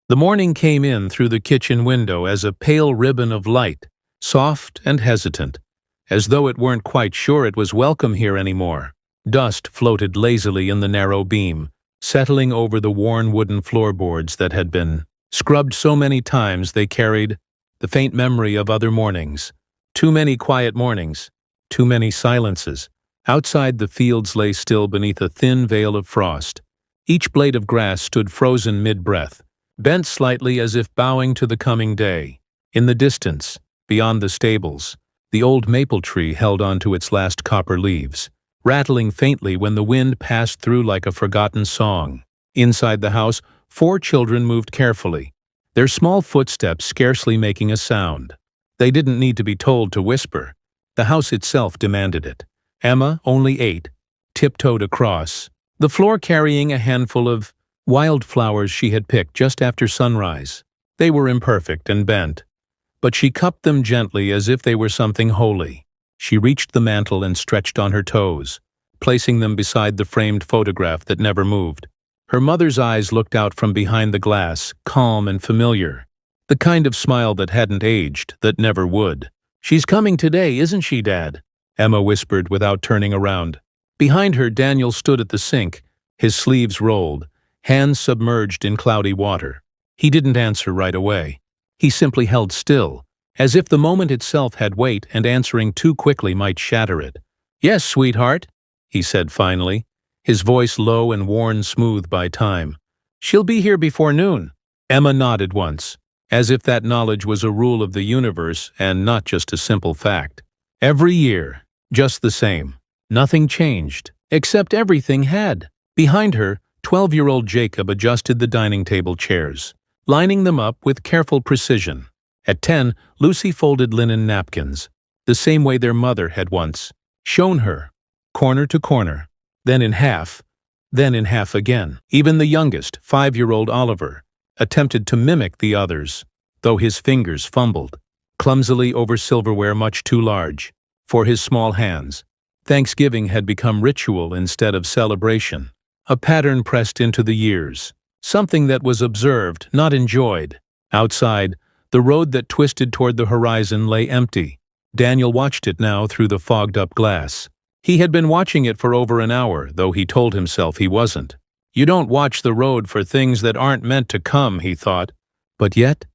The morning came in through the kitchen window as a pale ribbon of light, soft and hesitant, as though it weren't quite sure it was welcome here anymore. Dust floated lazily in the narrow beam, settling over the worn wooden floorboards that had been scrubbed so many times they carried the faint memory of other mornings. Too many quiet mornings, too many silences. Outside, the fields lay still beneath a thin veil of frost. Each blade of grass stood frozen mid-breath, bent slightly as if bowing to the coming day. In the distance, beyond the stables, the old maple tree held on to its last copper leaves, rattling faintly when the wind passed through like a forgotten song. Inside the house, 4 children moved carefully, their small footsteps scarcely making a sound. They didn't need to be told to whisper. The house itself demanded it. Emma, only 8, tiptoed across, the floor carrying a handful of wildflowers she had picked just after sunrise. They were imperfect and bent, but she cupped them gently as if they were something holy. She reached the mantel and stretched on her toes, placing them beside the framed photograph that never moved. Her mother's eyes looked out from behind the glass, calm and familiar, the kind of smile that hadn't aged, that never would. "She's coming today, isn't she, Dad?" Emma whispered without turning around. Behind her, Daniel stood at the sink, his sleeves rolled, hands submerged in cloudy water. He didn't answer right away. He simply held still, as if the moment itself had weight and answering too quickly might shatter it. "Yes, sweetheart," he said finally, his voice low and worn smooth by time. "She'll be here before noon." Emma nodded once, as if that knowledge was a rule of the universe and not just a simple fact. Every year, just the same. Nothing changed, except everything had. Behind her, 12-year-old Jacob adjusted the dining table chairs, lining them up with careful precision. At 10, Lucy folded linen napkins, the same way their mother had once shown her, corner to corner, then in half again. Even the youngest, 5-year-old Oliver, attempted to mimic the others, though his fingers fumbled clumsily over silverware much too large for his small hands. Thanksgiving had become ritual instead of celebration, a pattern pressed into the years, something that was observed, not enjoyed. Outside, the road that twisted toward the horizon lay empty. Daniel watched it now through the fogged-up glass. He had been watching it for over an hour, though he told himself he wasn't. You don't watch the road for things that aren't meant to come, he thought. But yet,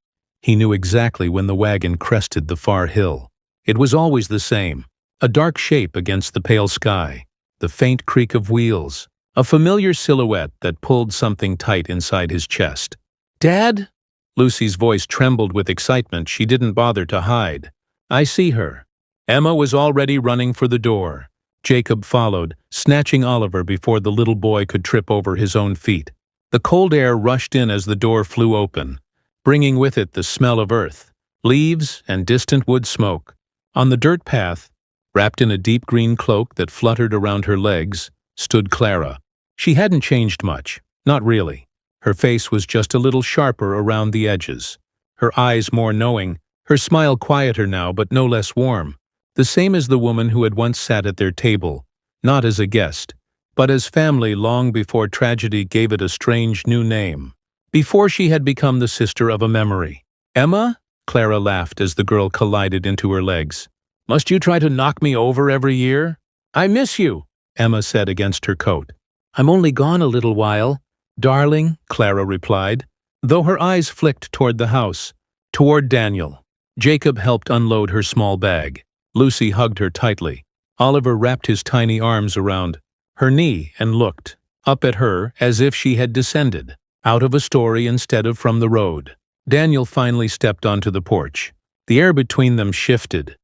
he knew exactly when the wagon crested the far hill. It was always the same, a dark shape against the pale sky, the faint creak of wheels, a familiar silhouette that pulled something tight inside his chest. "Dad?" Lucy's voice trembled with excitement she didn't bother to hide. "I see her." Emma was already running for the door. Jacob followed, snatching Oliver before the little boy could trip over his own feet. The cold air rushed in as the door flew open, bringing with it the smell of earth, leaves, and distant wood smoke. On the dirt path, wrapped in a deep green cloak that fluttered around her legs, stood Clara. She hadn't changed much, not really. Her face was just a little sharper around the edges, her eyes more knowing, her smile quieter now but no less warm, the same as the woman who had once sat at their table, not as a guest, but as family long before tragedy gave it a strange new name, before she had become the sister of a memory. "Emma?" Clara laughed as the girl collided into her legs. "Must you try to knock me over every year?" "I miss you," Emma said against her coat. "I'm only gone a little while, darling," Clara replied, though her eyes flicked toward the house, toward Daniel. Jacob helped unload her small bag. Lucy hugged her tightly. Oliver wrapped his tiny arms around her knee and looked up at her as if she had descended out of a story instead of from the road. Daniel finally stepped onto the porch. The air between them shifted.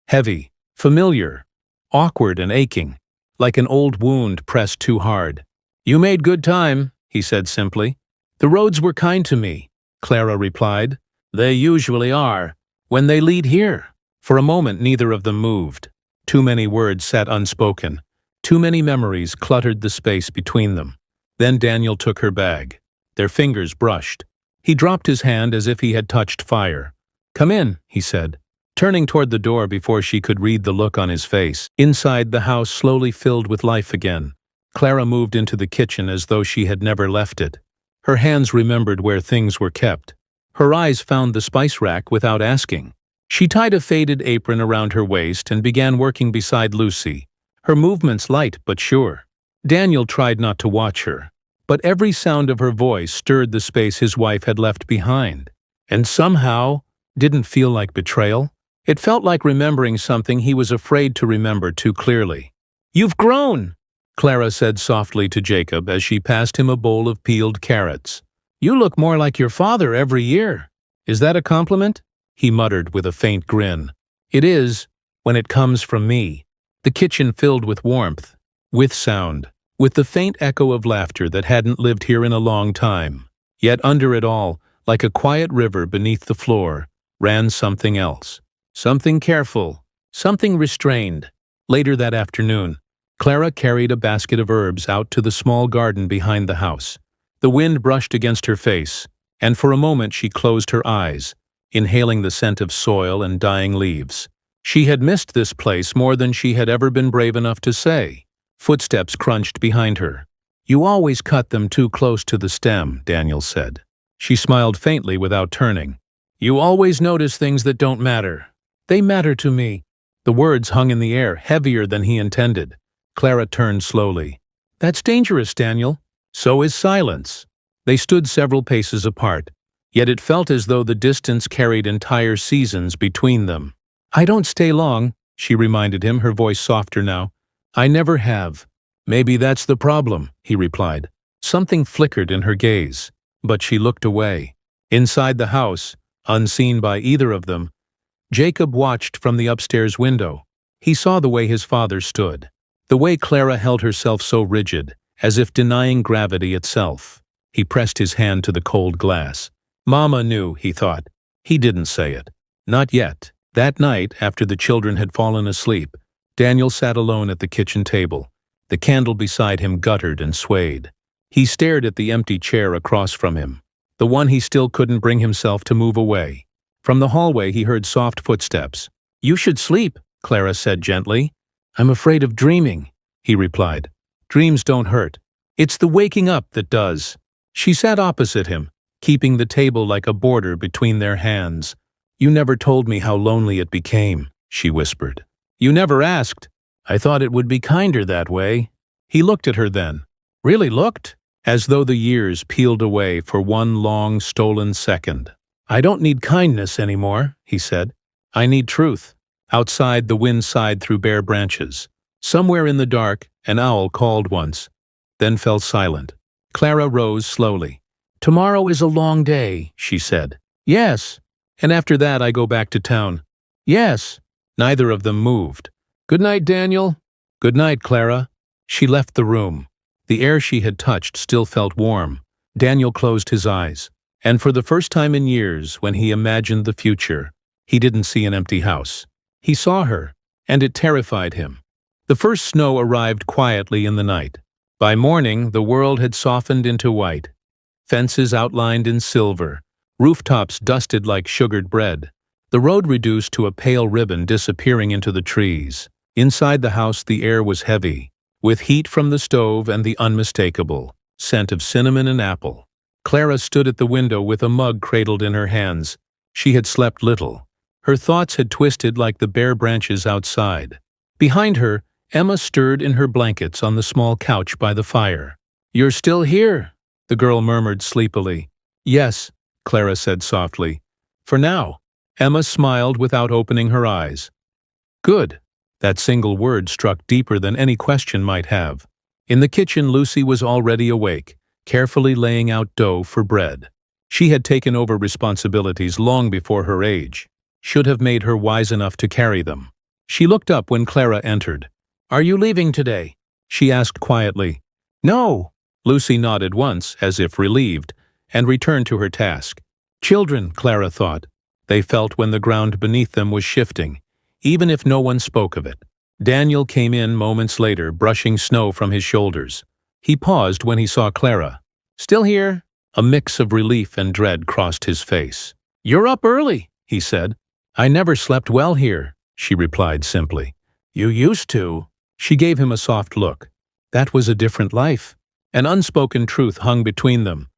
Heavy, familiar, awkward and aching, like an old wound pressed too hard. "You made good time," he said simply. "The roads were kind to me," Clara replied. "They usually are, when they lead here." For a moment neither of them moved. Too many words sat unspoken. Too many memories cluttered the space between them. Then Daniel took her bag. Their fingers brushed. He dropped his hand as if he had touched fire. "Come in," he said, turning toward the door before she could read the look on his face. Inside, the house slowly filled with life again. Clara moved into the kitchen as though she had never left it. Her hands remembered where things were kept. Her eyes found the spice rack without asking. She tied a faded apron around her waist and began working beside Lucy, her movements light but sure. Daniel tried not to watch her, but every sound of her voice stirred the space his wife had left behind. And somehow, didn't feel like betrayal. It felt like remembering something he was afraid to remember too clearly. "You've grown," Clara said softly to Jacob as she passed him a bowl of peeled carrots. "You look more like your father every year." "Is that a compliment?" he muttered with a faint grin. "It is, when it comes from me." The kitchen filled with warmth, with sound, with the faint echo of laughter that hadn't lived here in a long time. Yet under it all, like a quiet river beneath the floor, ran something else. Something careful, something restrained. Later that afternoon, Clara carried a basket of herbs out to the small garden behind the house. The wind brushed against her face, and for a moment she closed her eyes, inhaling the scent of soil and dying leaves. She had missed this place more than she had ever been brave enough to say. Footsteps crunched behind her. "You always cut them too close to the stem," Daniel said. She smiled faintly without turning. "You always notice things that don't matter." "They matter to me." The words hung in the air, heavier than he intended. Clara turned slowly. "That's dangerous, Daniel." "So is silence." They stood several paces apart, yet it felt as though the distance carried entire seasons between them. "I don't stay long," she reminded him, her voice softer now. "I never have." "Maybe that's the problem," he replied. Something flickered in her gaze, but she looked away. Inside the house, unseen by either of them, Jacob watched from the upstairs window. He saw the way his father stood, the way Clara held herself so rigid, as if denying gravity itself. He pressed his hand to the cold glass. Mama knew, he thought. He didn't say it. Not yet. That night, after the children had fallen asleep, Daniel sat alone at the kitchen table. The candle beside him guttered and swayed. He stared at the empty chair across from him, the one he still couldn't bring himself to move away. From the hallway he heard soft footsteps. "You should sleep," Clara said gently. "I'm afraid of dreaming," he replied. "Dreams don't hurt. It's the waking up that does." She sat opposite him, keeping the table like a border between their hands. "You never told me how lonely it became," she whispered. "You never asked. I thought it would be kinder that way." He looked at her then. Really looked? As though the years peeled away for one long, stolen second. "I don't need kindness anymore," he said. "I need truth." Outside, the wind sighed through bare branches. Somewhere in the dark, an owl called once, then fell silent. Clara rose slowly. "Tomorrow is a long day," she said. "Yes." "And after that I go back to town." "Yes." Neither of them moved. "Good night, Daniel." "Good night, Clara." She left the room. The air she had touched still felt warm. Daniel closed his eyes. And for the first time in years, when he imagined the future, he didn't see an empty house. He saw her, and it terrified him. The first snow arrived quietly in the night. By morning, the world had softened into white. Fences outlined in silver, rooftops dusted like sugared bread, the road reduced to a pale ribbon disappearing into the trees. Inside the house the air was heavy, with heat from the stove and the unmistakable scent of cinnamon and apple. Clara stood at the window with a mug cradled in her hands. She had slept little. Her thoughts had twisted like the bare branches outside. Behind her, Emma stirred in her blankets on the small couch by the fire. "You're still here," the girl murmured sleepily. "Yes," Clara said softly. "For now." Emma smiled without opening her eyes. "Good." That single word struck deeper than any question might have. In the kitchen, Lucy was already awake, carefully laying out dough for bread. She had taken over responsibilities long before her age, should have made her wise enough to carry them. She looked up when Clara entered. "Are you leaving today?" she asked quietly. "No." Lucy nodded once, as if relieved, and returned to her task. Children, Clara thought. They felt when the ground beneath them was shifting, even if no one spoke of it. Daniel came in moments later, brushing snow from his shoulders. He paused when he saw Clara. "Still here?" A mix of relief and dread crossed his face. "You're up early," he said. "I never slept well here," she replied simply. "You used to." She gave him a soft look. That was a different life. An unspoken truth hung between them.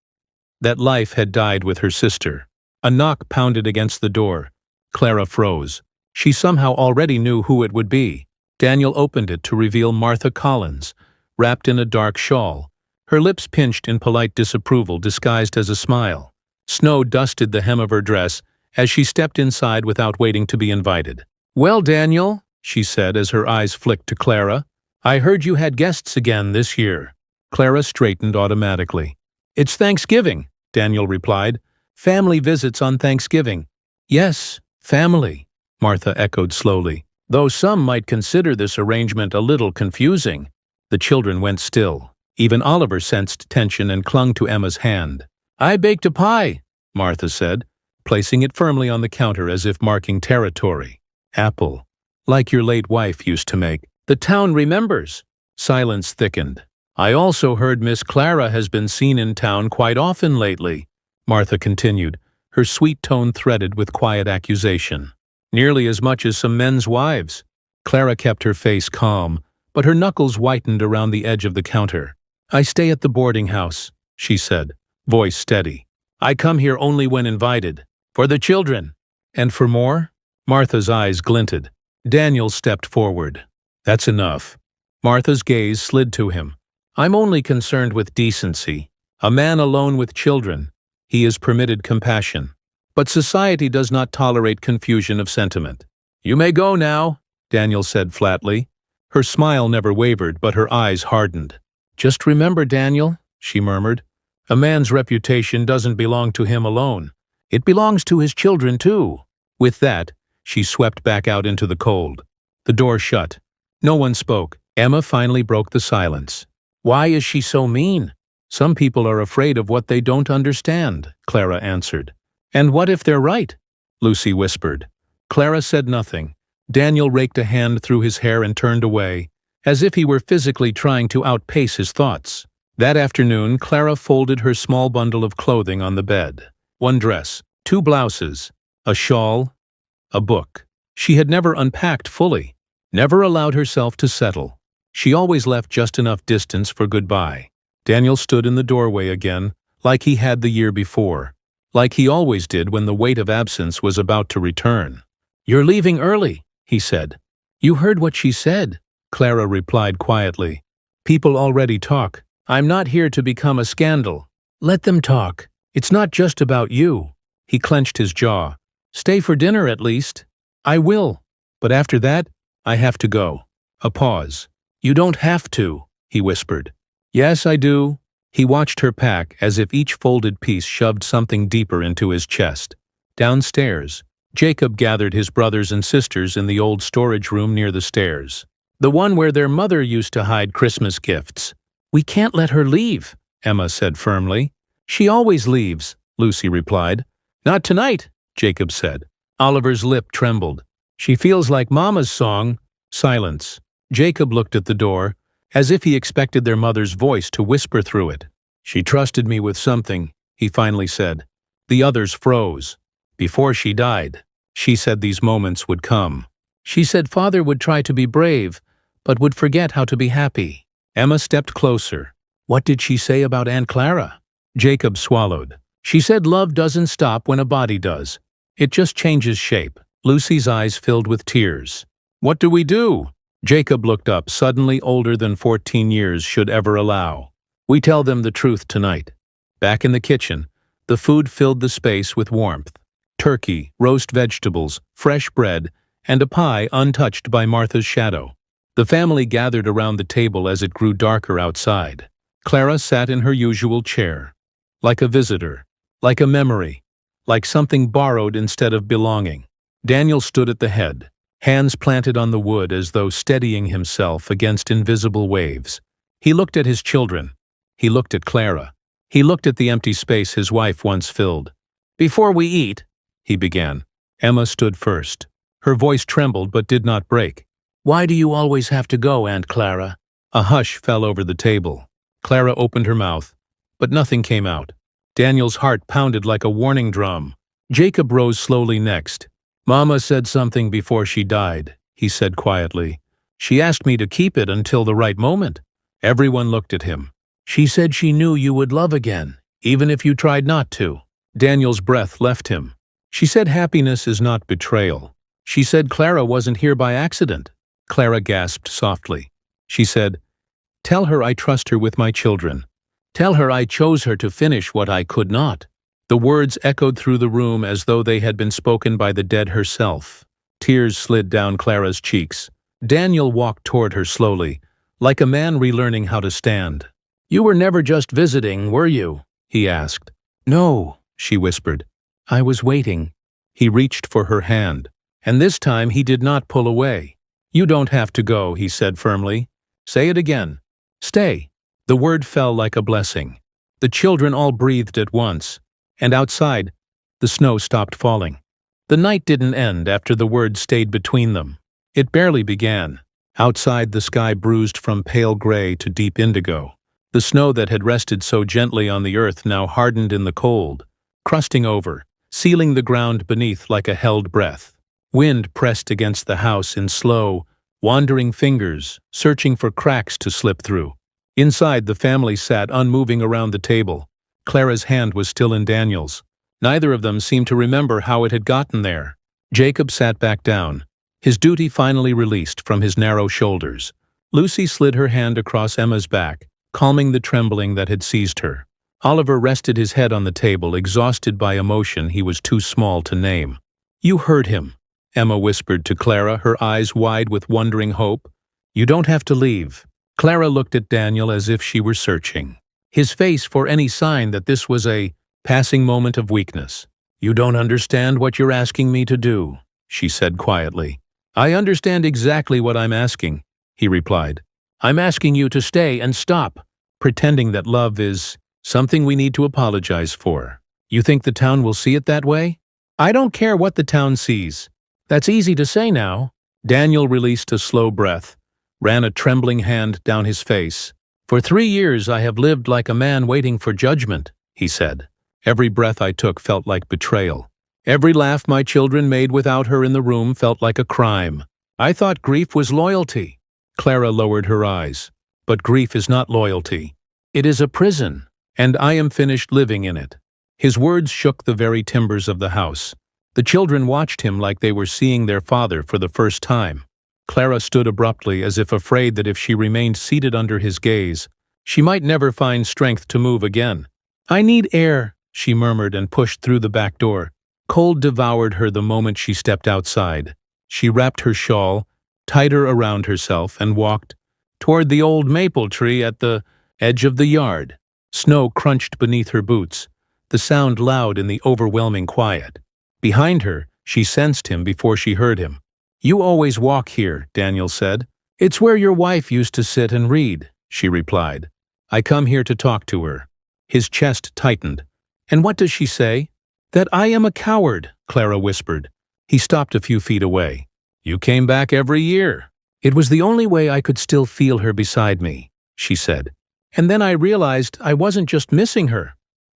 that life had died with her sister. A knock pounded against the door. Clara froze. She somehow already knew who it would be. Daniel opened it to reveal Martha Collins, wrapped in a dark shawl, her lips pinched in polite disapproval disguised as a smile. Snow dusted the hem of her dress as she stepped inside without waiting to be invited. "Well, Daniel," she said as her eyes flicked to Clara, "I heard you had guests again this year." Clara straightened automatically. "It's Thanksgiving," Daniel replied. "Family visits on Thanksgiving." "Yes, family," Martha echoed slowly, "though some might consider this arrangement a little confusing." The children went still. Even Oliver sensed tension and clung to Emma's hand. "I baked a pie," Martha said, placing it firmly on the counter as if marking territory. "Apple, like your late wife used to make. The town remembers." Silence thickened. "I also heard Miss Clara has been seen in town quite often lately," Martha continued, her sweet tone threaded with quiet accusation. "Nearly as much as some men's wives." Clara kept her face calm, but her knuckles whitened around the edge of the counter. "I stay at the boarding house," she said, voice steady. "I come here only when invited. For the children." "And for more?" Martha's eyes glinted. Daniel stepped forward. "That's enough." Martha's gaze slid to him. "I'm only concerned with decency. A man alone with children. He is permitted compassion. But society does not tolerate confusion of sentiment." "You may go now," Daniel said flatly. Her smile never wavered, but her eyes hardened. "Just remember, Daniel," she murmured, "a man's reputation doesn't belong to him alone. It belongs to his children, too." With that, she swept back out into the cold. The door shut. No one spoke. Emma finally broke the silence. "Why is she so mean?" "Some people are afraid of what they don't understand," Clara answered. "And what if they're right?" Lucy whispered. Clara said nothing. Daniel raked a hand through his hair and turned away, as if he were physically trying to outpace his thoughts. That afternoon, Clara folded her small bundle of clothing on the bed. One dress, 2 blouses, a shawl, a book. She had never unpacked fully, never allowed herself to settle. She always left just enough distance for goodbye. Daniel stood in the doorway again, like he had the year before, like he always did when the weight of absence was about to return. "You're leaving early," he said. "You heard what she said," Clara replied quietly. "People already talk. I'm not here to become a scandal." "Let them talk. It's not just about you." He clenched his jaw. "Stay for dinner at least." "I will. But after that, I have to go." A pause. "You don't have to," he whispered. "Yes, I do." He watched her pack as if each folded piece shoved something deeper into his chest. Downstairs, Jacob gathered his brothers and sisters in the old storage room near the stairs. The one where their mother used to hide Christmas gifts. "We can't let her leave," Emma said firmly. "She always leaves," Lucy replied. "Not tonight," Jacob said. Oliver's lip trembled. "She feels like Mama's song." Silence. Jacob looked at the door, as if he expected their mother's voice to whisper through it. "She trusted me with something," he finally said. The others froze. "Before she died, she said these moments would come. She said Father would try to be brave, but would forget how to be happy." Emma stepped closer. "What did she say about Aunt Clara?" Jacob swallowed. "She said love doesn't stop when a body does. It just changes shape." Lucy's eyes filled with tears. "What do we do?" Jacob looked up, suddenly older than 14 years should ever allow. "We tell them the truth tonight." Back in the kitchen, the food filled the space with warmth. Turkey, roast vegetables, fresh bread, and a pie untouched by Martha's shadow. The family gathered around the table as it grew darker outside. Clara sat in her usual chair, like a visitor, like a memory, like something borrowed instead of belonging. Daniel stood at the head, hands planted on the wood as though steadying himself against invisible waves. He looked at his children. He looked at Clara. He looked at the empty space his wife once filled. "Before we eat," he began. Emma stood first. Her voice trembled but did not break. "Why do you always have to go, Aunt Clara?" A hush fell over the table. Clara opened her mouth, but nothing came out. Daniel's heart pounded like a warning drum. Jacob rose slowly next. "Mama said something before she died," he said quietly. "She asked me to keep it until the right moment." Everyone looked at him. "She said she knew you would love again," even if you tried not to." Daniel's breath left him. She said happiness is not betrayal. She said Clara wasn't here by accident. Clara gasped softly. She said, "Tell her I trust her with my children. Tell her I chose her to finish what I could not." The words echoed through the room as though they had been spoken by the dead herself. Tears slid down Clara's cheeks. Daniel walked toward her slowly, like a man relearning how to stand. "You were never just visiting, were you?" he asked. "No," she whispered. "I was waiting." He reached for her hand, and this time he did not pull away. "You don't have to go," he said firmly. "Say it again. Stay." The word fell like a blessing. The children all breathed at once, and outside, the snow stopped falling. The night didn't end after the word stayed between them. It barely began. Outside, the sky bruised from pale gray to deep indigo. The snow that had rested so gently on the earth now hardened in the cold, crusting over, sealing the ground beneath like a held breath. Wind pressed against the house in slow, wandering fingers, searching for cracks to slip through. Inside, the family sat unmoving around the table. Clara's hand was still in Daniel's. Neither of them seemed to remember how it had gotten there. Jacob sat back down, his duty finally released from his narrow shoulders. Lucy slid her hand across Emma's back, calming the trembling that had seized her. Oliver rested his head on the table, exhausted by emotion he was too small to name. "You heard him," Emma whispered to Clara, her eyes wide with wondering hope. "You don't have to leave." Clara looked at Daniel as if she were searching his face for any sign that this was a passing moment of weakness. "You don't understand what you're asking me to do," she said quietly. "I understand exactly what I'm asking," he replied. "I'm asking you to stay and stop pretending that love is something we need to apologize for. You think the town will see it that way?" "I don't care what the town sees. That's easy to say now." Daniel released a slow breath, ran a trembling hand down his face. "For 3 years I have lived like a man waiting for judgment," he said. "Every breath I took felt like betrayal. Every laugh my children made without her in the room felt like a crime. I thought grief was loyalty." Clara lowered her eyes. "But grief is not loyalty. It is a prison, and I am finished living in it." His words shook the very timbers of the house. The children watched him like they were seeing their father for the first time. Clara stood abruptly, as if afraid that if she remained seated under his gaze, she might never find strength to move again. "I need air," she murmured and pushed through the back door. Cold devoured her the moment she stepped outside. She wrapped her shawl tighter around herself and walked toward the old maple tree at the edge of the yard. Snow crunched beneath her boots, the sound loud in the overwhelming quiet. Behind her, she sensed him before she heard him. "You always walk here," Daniel said. "It's where your wife used to sit and read," she replied. "I come here to talk to her." His chest tightened. "And what does she say?" "That I am a coward," Clara whispered. He stopped a few feet away. "You came back every year." "It was the only way I could still feel her beside me," she said. "And then I realized I wasn't just missing her."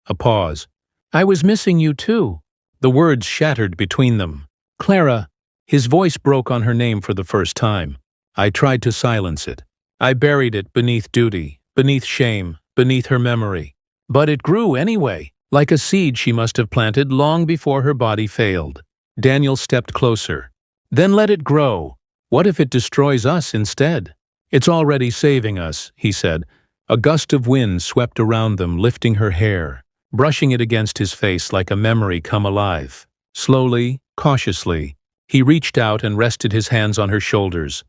A pause. "I was missing you too." The words shattered between them. "Clara," his voice broke on her name for the first time. I tried to silence it. I buried it beneath duty, beneath shame, beneath her memory. But it grew anyway, like a seed she must have planted long before her body failed. Daniel stepped closer. "Then let it grow. What if it destroys us instead?" "It's already saving us," he said. A gust of wind swept around them, lifting her hair, brushing it against his face like a memory come alive. Slowly, cautiously, he reached out and rested his hands on her shoulders.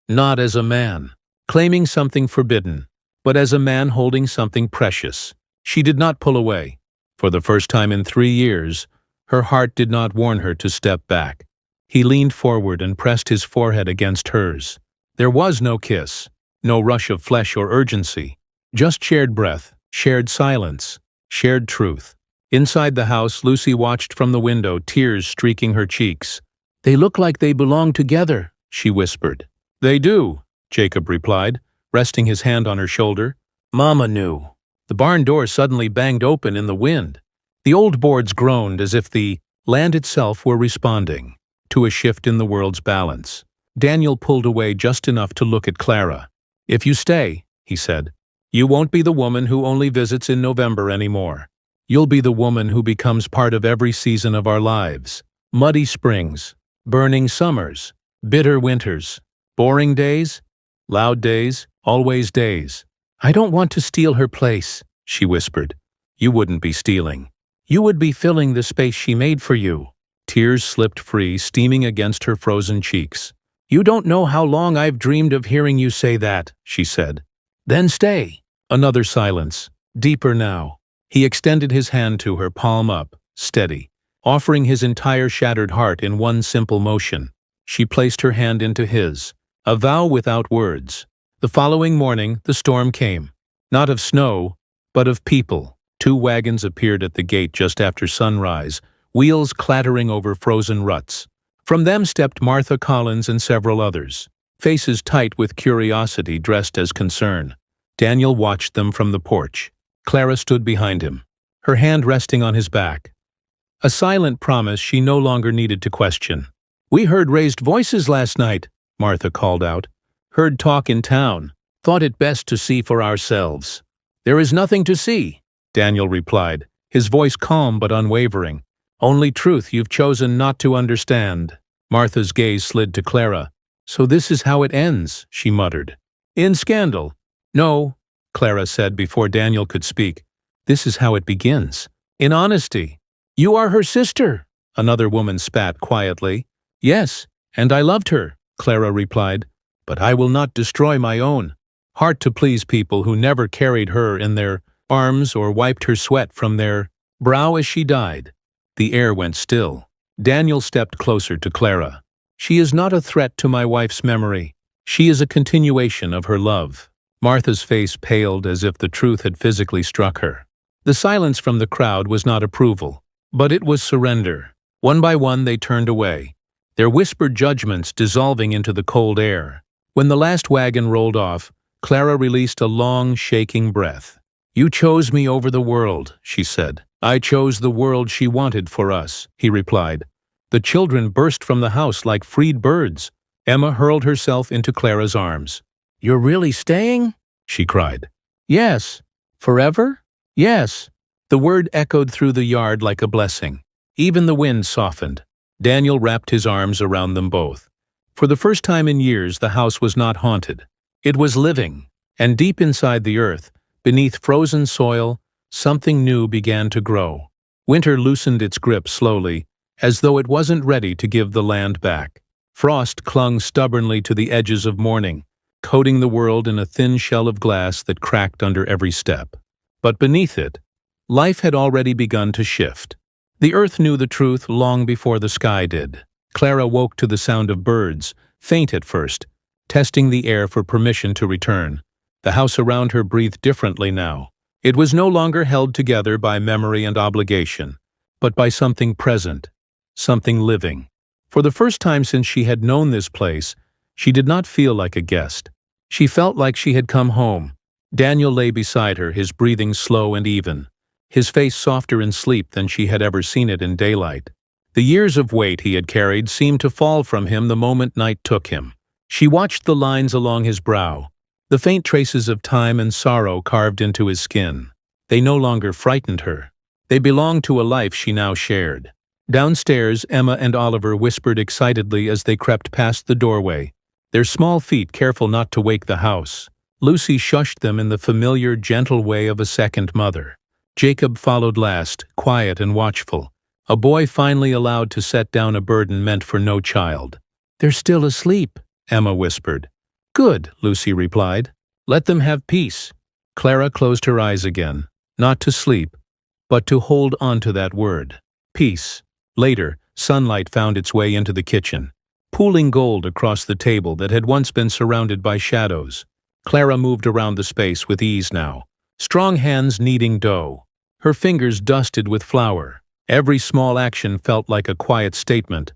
Not as a man, claiming something forbidden, but as a man holding something precious. She did not pull away. For the first time in 3 years, her heart did not warn her to step back. He leaned forward and pressed his forehead against hers. There was no kiss, no rush of flesh or urgency, just shared breath, shared silence, shared truth. Inside the house, Lucy watched from the window, tears streaking her cheeks. "They look like they belong together," she whispered. "They do," Jacob replied, resting his hand on her shoulder. "Mama knew." The barn door suddenly banged open in the wind. The old boards groaned as if the land itself were responding to a shift in the world's balance. Daniel pulled away just enough to look at Clara. "If you stay," he said, "you won't be the woman who only visits in November anymore." You'll be the woman who becomes part of every season of our lives. Muddy springs, burning summers, bitter winters, boring days, loud days, always days. I don't want to steal her place, she whispered. You wouldn't be stealing. You would be filling the space she made for you. Tears slipped free, steaming against her frozen cheeks. You don't know how long I've dreamed of hearing you say that, she said. Then stay. Another silence, deeper now. He extended his hand to her, palm up, steady, offering his entire shattered heart in one simple motion. She placed her hand into his, a vow without words. The following morning, the storm came. Not of snow, but of people. 2 wagons appeared at the gate just after sunrise, wheels clattering over frozen ruts. From them stepped Martha Collins and several others, faces tight with curiosity dressed as concern. Daniel watched them from the porch. Clara stood behind him, her hand resting on his back. A silent promise she no longer needed to question. We heard raised voices last night, Martha called out. Heard talk in town. Thought it best to see for ourselves. There is nothing to see, Daniel replied, his voice calm but unwavering. Only truth you've chosen not to understand. Martha's gaze slid to Clara. So this is how it ends, she muttered. In scandal. No, Clara said before Daniel could speak. This is how it begins. In honesty. You are her sister, another woman spat quietly. Yes, and I loved her, Clara replied. But I will not destroy my own heart to please people who never carried her in their arms or wiped her sweat from their brow as she died. The air went still. Daniel stepped closer to Clara. She is not a threat to my wife's memory. She is a continuation of her love. Martha's face paled as if the truth had physically struck her. The silence from the crowd was not approval, but it was surrender. One by one they turned away, their whispered judgments dissolving into the cold air. When the last wagon rolled off, Clara released a long, shaking breath. You chose me over the world, she said. I chose the world she wanted for us, he replied. The children burst from the house like freed birds. Emma hurled herself into Clara's arms. You're really staying? She cried. Yes. Forever? Yes. The word echoed through the yard like a blessing. Even the wind softened. Daniel wrapped his arms around them both. For the first time in years, the house was not haunted. It was living, and deep inside the earth, beneath frozen soil, something new began to grow. Winter loosened its grip slowly, as though it wasn't ready to give the land back. Frost clung stubbornly to the edges of morning, coating the world in a thin shell of glass that cracked under every step. But beneath it, life had already begun to shift. The earth knew the truth long before the sky did. Clara woke to the sound of birds, faint at first, testing the air for permission to return. The house around her breathed differently now. It was no longer held together by memory and obligation, but by something present, something living. For the first time since she had known this place, she did not feel like a guest. She felt like she had come home. Daniel lay beside her, his breathing slow and even, his face softer in sleep than she had ever seen it in daylight. The years of weight he had carried seemed to fall from him the moment night took him. She watched the lines along his brow, the faint traces of time and sorrow carved into his skin. They no longer frightened her. They belonged to a life she now shared. Downstairs, Emma and Oliver whispered excitedly as they crept past the doorway, their small feet careful not to wake the house. Lucy shushed them in the familiar, gentle way of a second mother. Jacob followed last, quiet and watchful, a boy finally allowed to set down a burden meant for no child. They're still asleep, Emma whispered. Good, Lucy replied. Let them have peace. Clara closed her eyes again, not to sleep, but to hold on to that word. Peace. Later, sunlight found its way into the kitchen, pooling gold across the table that had once been surrounded by shadows. Clara moved around the space with ease now, strong hands kneading dough, her fingers dusted with flour. Every small action felt like a quiet statement.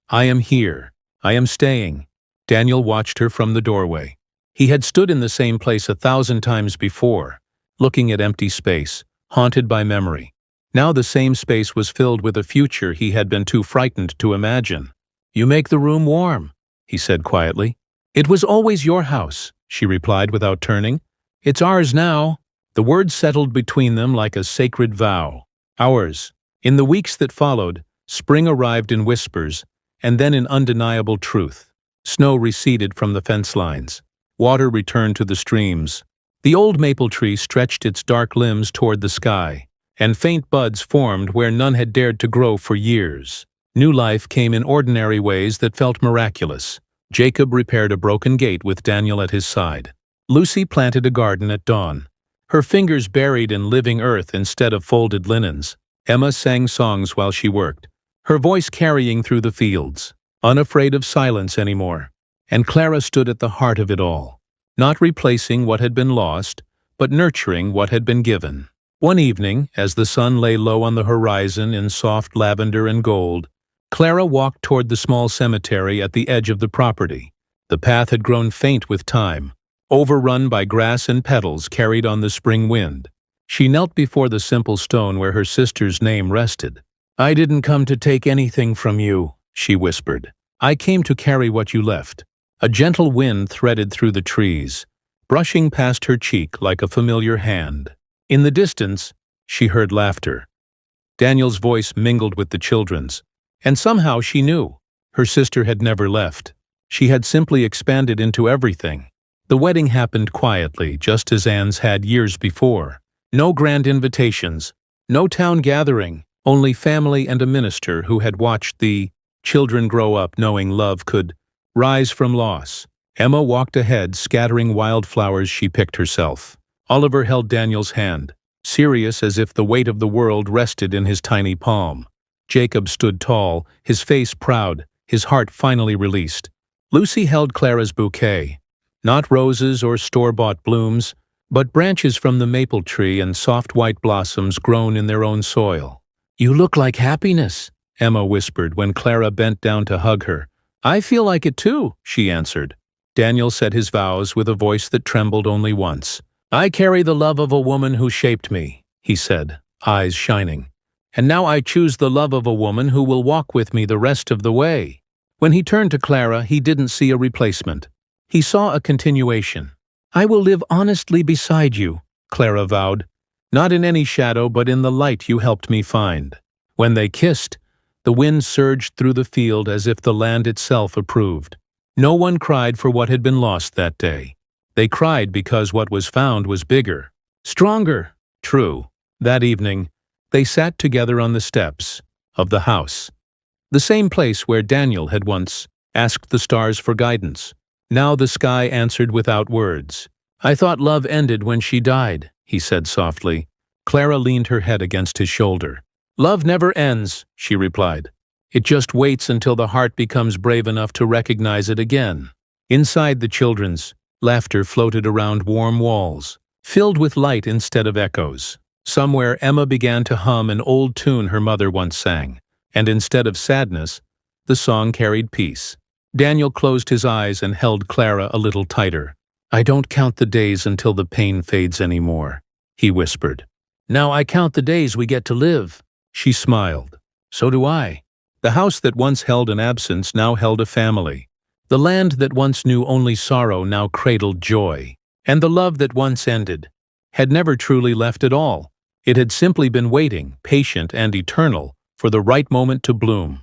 I am here. I am staying. Daniel watched her from the doorway. He had stood in the same place 1,000 times before, looking at empty space, haunted by memory. Now the same space was filled with a future he had been too frightened to imagine. You make the room warm, he said quietly. It was always your house, she replied without turning. It's ours now. The words settled between them like a sacred vow. Hours. In the weeks that followed, spring arrived in whispers, and then in undeniable truth. Snow receded from the fence lines. Water returned to the streams. The old maple tree stretched its dark limbs toward the sky, and faint buds formed where none had dared to grow for years. New life came in ordinary ways that felt miraculous. Jacob repaired a broken gate with Daniel at his side. Lucy planted a garden at dawn, her fingers buried in living earth instead of folded linens. Emma sang songs while she worked, her voice carrying through the fields, unafraid of silence anymore. And Clara stood at the heart of it all, not replacing what had been lost, but nurturing what had been given. One evening, as the sun lay low on the horizon in soft lavender and gold, Clara walked toward the small cemetery at the edge of the property. The path had grown faint with time, overrun by grass and petals carried on the spring wind. She knelt before the simple stone where her sister's name rested. "I didn't come to take anything from you," she whispered. "I came to carry what you left." A gentle wind threaded through the trees, brushing past her cheek like a familiar hand. In the distance, she heard laughter. Daniel's voice mingled with the children's, and somehow she knew. Her sister had never left. She had simply expanded into everything. The wedding happened quietly, just as Anne's had years before. No grand invitations, no town gathering, only family and a minister who had watched the children grow up knowing love could rise from loss. Emma walked ahead, scattering wildflowers she picked herself. Oliver held Daniel's hand, serious as if the weight of the world rested in his tiny palm. Jacob stood tall, his face proud, his heart finally released. Lucy held Clara's bouquet. Not roses or store-bought blooms, but branches from the maple tree and soft white blossoms grown in their own soil. "You look like happiness," Emma whispered when Clara bent down to hug her. "I feel like it too," she answered. Daniel said his vows with a voice that trembled only once. "I carry the love of a woman who shaped me," he said, eyes shining. "And now I choose the love of a woman who will walk with me the rest of the way." When he turned to Clara, he didn't see a replacement. He saw a continuation. "I will live honestly beside you," Clara vowed. "Not in any shadow, but in the light you helped me find." When they kissed, the wind surged through the field as if the land itself approved. No one cried for what had been lost that day. They cried because what was found was bigger, stronger. True. That evening, they sat together on the steps of the house, the same place where Daniel had once asked the stars for guidance. Now the sky answered without words. "I thought love ended when she died," he said softly. Clara leaned her head against his shoulder. "Love never ends," she replied. "It just waits until the heart becomes brave enough to recognize it again." Inside the children's, laughter floated around warm walls, filled with light instead of echoes. Somewhere Emma began to hum an old tune her mother once sang, and instead of sadness, the song carried peace. Daniel closed his eyes and held Clara a little tighter. "I don't count the days until the pain fades anymore," he whispered. "Now I count the days we get to live." She smiled. "So do I." The house that once held an absence now held a family. The land that once knew only sorrow now cradled joy. And the love that once ended had never truly left at all. It had simply been waiting, patient and eternal, for the right moment to bloom.